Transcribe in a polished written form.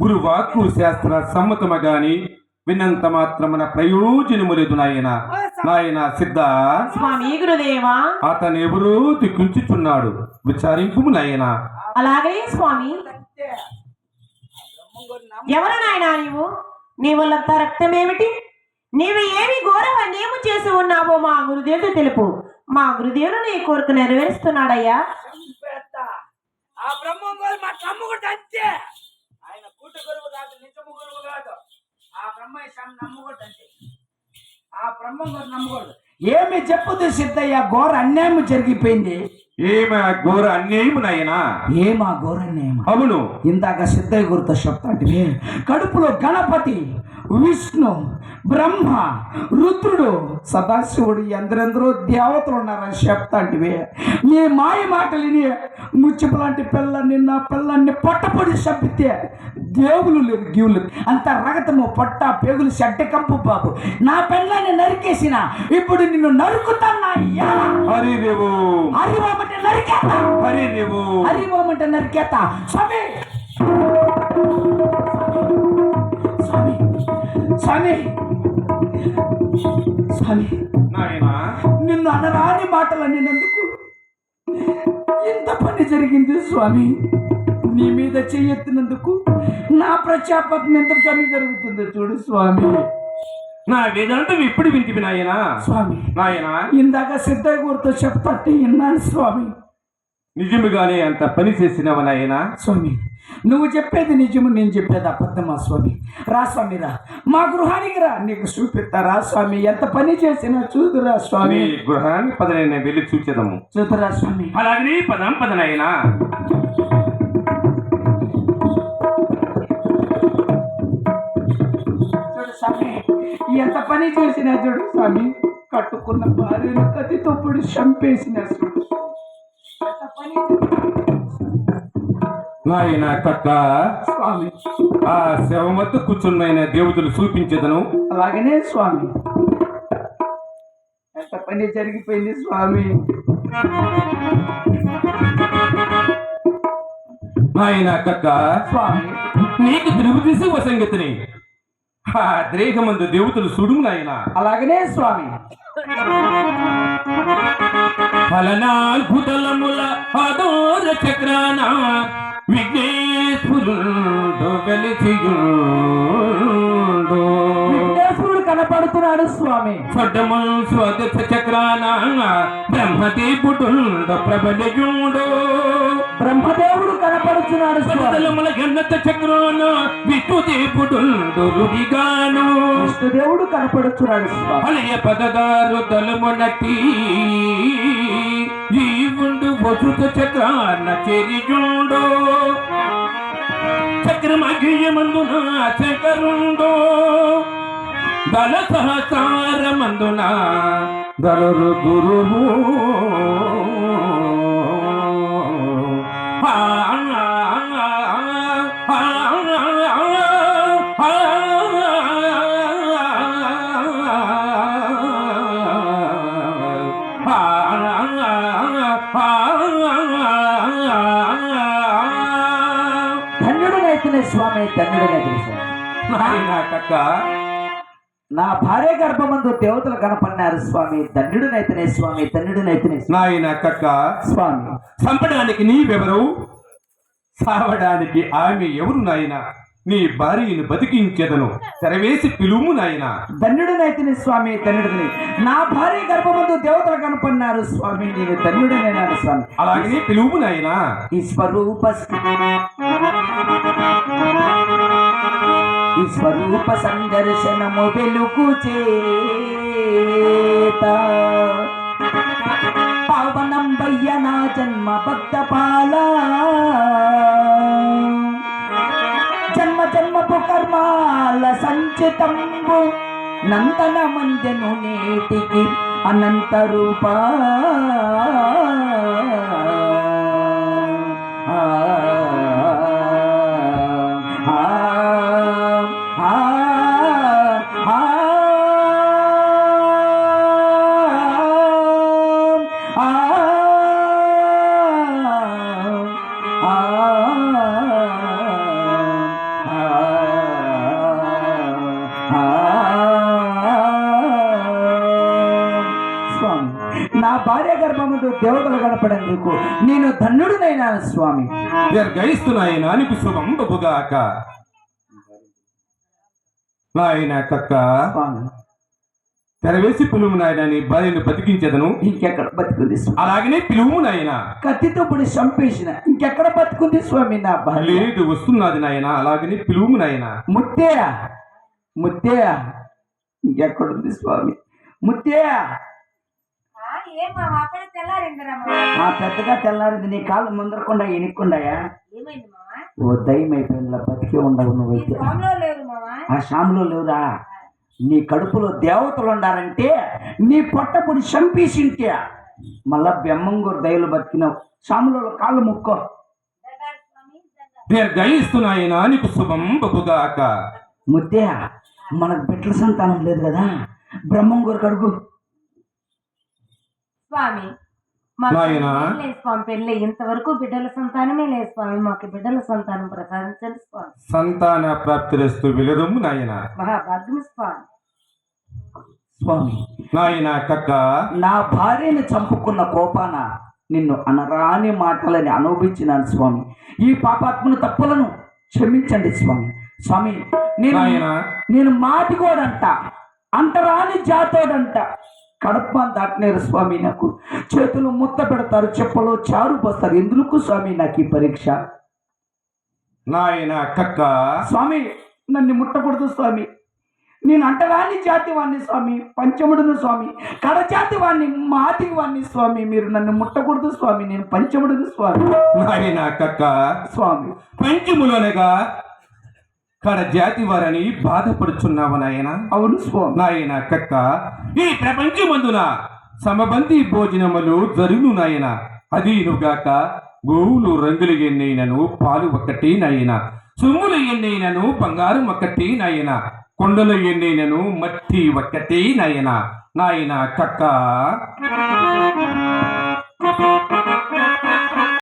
గురువాక్కు శాస్త్ర సమ్మతమగాని విన్నంత మాత్రమున ప్రయోజనము లేదు నాయన సిద్ధ స్వామి గురుదేవా. అతను ఎవరు దిక్కుంచుచున్నాడు విచారింపు నాయన. అలాగే స్వామి. ఎవరు నాయనా నీవు? నీ వల్లంత రక్తం ఏమిటి? నీవు ఏమి ఘోరవన్యము చేసి ఉన్నావో మా గురుదేవుడు తెలుపు. మా గురుదేవుడు నీ కోరిక నెరవేరుస్తున్నాడయ్యా. ఆ బ్రహ్మం గారు మా నమ్ముకుంటే అంతే. ఆయన కూట గురువు కాదు, నిజము గురువు కాదు. ఆ బ్రహ్మేశ్వరం నమ్ముకుంటే అంతే. ఆ బ్రహ్మం గారు నమ్మకూడదు. ఏమి చెప్పుదు సిద్ధయ్య, ఘోర అన్యాయం జరిగిపోయింది. ఏమ ఘోర అన్యాయము నాయనా? ఏమా ఘోర అన్యాయం? అవును, ఇందాక సిద్ధయ్య గురితో చెప్తాంటివి. కడుపులో గణపతి, విష్ణు, బ్రహ్మ, రుద్రుడు, సదాశివుడు, ఎందరెందరో దేవతలు ఉన్నారని చెప్తాంటివి. నీ మాయ మాటలిని ముచ్చిపు లాంటి పిల్లల్ని, నా పిల్లల్ని పొట్టపొడి చంపితే దేవులు లేరు, గీవులు అంత రగతము పొట్ట పేగులు చెడ్డ కంపు బాబు. నా పిల్లల్ని నరికేసిన, ఇప్పుడు నిన్ను నరుకుతాన్నా. హరివోమంటే నరికేత, హరివోమంటే నరికేత. స్వామి స్వామి స్వామి స్వామి, నిన్ను అనరాని మాటలు అన్నినందుకు ఇంత పని జరిగింది స్వామి. నీ మీద చెయ్యెత్తినందుకు నా ప్రచాపత్నం ఎంత పని జరుగుతుందో చూడు స్వామి. నా వేదాంతం ఇప్పుడు వింటివి నాయనా. స్వామి నాయనా, ఇందాక సిద్ధయ్య గురితో చెప్తాంటే విన్నాను స్వామి. నిజముగానే అంత పని చేసినవ నాయనా? స్వామి నువ్వు చెప్పేది నిజము, నేను చెప్పేది అబద్ధమా స్వామి? రా స్వామి రా, మా గృహానికి రా, నీకు చూపిస్తారా స్వామి? ఎంత పని చేసినా చూదురా స్వామి. గృహానికి పదనైనా వెళ్ళి చూచేదము. చూదురా స్వామి. అలాగే పదం పదనైనా. చూడు స్వామి, ఎంత పని చేసినా చూడు స్వామి. కట్టుకున్న భార్యను కత్తితో పొడి చంపేసిన చూడు. ఎంత పని నాయన కక్క స్వామి. ఆ శవమత్తు కూర్చున్న దేవతలు చూపించదను. అలాగనే స్వామి, ఎంత పని జరిగిపోయింది స్వామి. నాయన కక్క స్వామి నీకు తిరుగుతీసి వసంగతిని ఆ ద్రేహమందు దేవతలు చూడు నాయన. అలాగనే స్వామి. ఫలనాద్భుతలముల ఆదోర చక్రాన విఘ్నేశ్వరుడు వెలిసియుండు. విఘ్నేశ్వరుడు కనపడుతున్నాడు స్వామి. స్వడ్డముల్ స్వదశ చక్రాన బ్రహ్మదేవుడు ప్రబలియుండు. బ్రహ్మదేవుడు కనపడుతున్నాడు స్వదలముల గన్నత చక్రాన విష్ణుదేవుడు రుడిగాను. విష్ణుదేవుడు కనపడుతున్నాడు స్వామి. అలయ పదదారు తలుమునటి జీవుండు వసుత చక్రాన చెరియుండు. చక్రమగియమందున చకరుండు. దళ సహస్రమందున దళరు గురువు. ధన్యుడునైతున్న స్వామి, ధన్యుడునైతున్న స్వామి. నా భార్య గర్భమందు దేవతలు కనపడినారు స్వామి. ధన్యుడునైతునే స్వామి, ధన్యుడునైతునే నాయన కక్క స్వామి. చంపడానికి నీవెవరు? సావడానికి ఆమె ఎవరు నాయన? నీ భార్యను బతికించేదను, తెరవేసి పిలుము నాయన. ధన్యుడునైతుని స్వామి, ధన్యుడిని. నా భార్య గర్భమందు దేవతలు కనపడినారు స్వామి. నేను ధన్యుడినైనాను స్వామి. అలాగే పిలువు నాయన. ఈ స్వరూప సందర్శనము వెలుగు చేత పావనం వయ్య నా జన్మ భక్తపాల. జన్మ జన్మపు కర్మాల సంచితంబు నందన మంజను నేటికి అనంత రూపా. భార్య గర్భముతో దేవతలు కనపడేందుకు నేను ధన్యుడినైనాను స్వామి. దీర్ఘయిస్తు నాయన నీకు శుభం బబుగాక. నాయన కక్క స్వామి తెరవేసి పిలువు నాయన నీ భార్యను బతికించదను. ఇంకెక్కడ బతుకుంది స్వామి? అలాగనే పిలువు నాయన. కత్తితో పొడి చంపేసిన ఇంకెక్కడ బతుకుంది స్వామి నా భార్య? లేదు వస్తున్నది నాయన, అలాగనే పిలువు నాయన. ముత్తేయ ముత్తేయ ఇంకెక్కడుంది స్వామి? ముత్తేయ పెద్దగా తెల్లారింది. నీ కాళ్ళు ముందరకుండా ఎనుక్కుండాయా? ఓ దయ్యం అయిపోయిందిలా, బతికే ఉండవు నువ్వైతే. ఆ శాములో లేవురా. నీ కడుపులో దేవతలు ఉండారంటే నీ పొట్టపుడి చంపేసింటే మళ్ళా బెమ్మంగూరు దయలు బతికినావు. శాములో కాళ్ళు ముక్కో. దీర్ఘయిస్తు నాయన నీకు శుభం బబుగాక. ముత్తే మనకు బిడ్డల సంతానం లేదు కదా, బ్రహ్మంగూరు కడుగు. స్వామి స్వామి పెళ్ళి ఇంతవరకు బిడ్డల సంతానమే లేదు స్వామి. మాకు బిడ్డల సంతానం ప్రసాదించండి స్వామి. సంతాన ప్రాప్తిరస్తు విలరము నాయన. మహాభాగ్యం స్వామి. స్వామి నాయన కక్క నా భార్యను చంపుకున్న కోపాన నిన్ను అనరాని మాటలని అనుభవించినాను స్వామి. ఈ పాపాత్మను తప్పులను క్షమించండి స్వామి. స్వామి నేను మాటికోడంట, అంటరాని జాతోడంట. కడప దాటినారు స్వామి. నాకు చేతులు ముత్త పెడతారు, చెప్పలో చారు పోస్తారు. ఎందుకు స్వామి నాకు ఈ పరీక్ష? నాయన కక్క స్వామి నన్ను ముట్టకూడదు స్వామి. నేను అంటరాని జాతి వాణ్ణి స్వామి, పంచముడును స్వామి, కడజాతి వాణ్ణి, మాతికి వాణ్ణి స్వామి. మీరు నన్ను ముట్టకూడదు స్వామి, నేను పంచముడును స్వామి. నాయన కక్క స్వామి పంచములనగా కడజాతి వారని బాధపడుచున్నావు నాయన. అవును స్వామి. నాయన కక్క ఈ ప్రపంచమందున సమబంధి భోజనములు జరుగును నాయన. అదీనుగాక గోవులు రంగులు ఎన్నైనను పాలు ఒక్కటి నాయన, సొమ్ములు ఎన్నైనను బంగారం ఒక్కటి నాయన, కొండలు ఎన్నైనను మట్టి ఒక్కటి నాయన. నాయన కక్క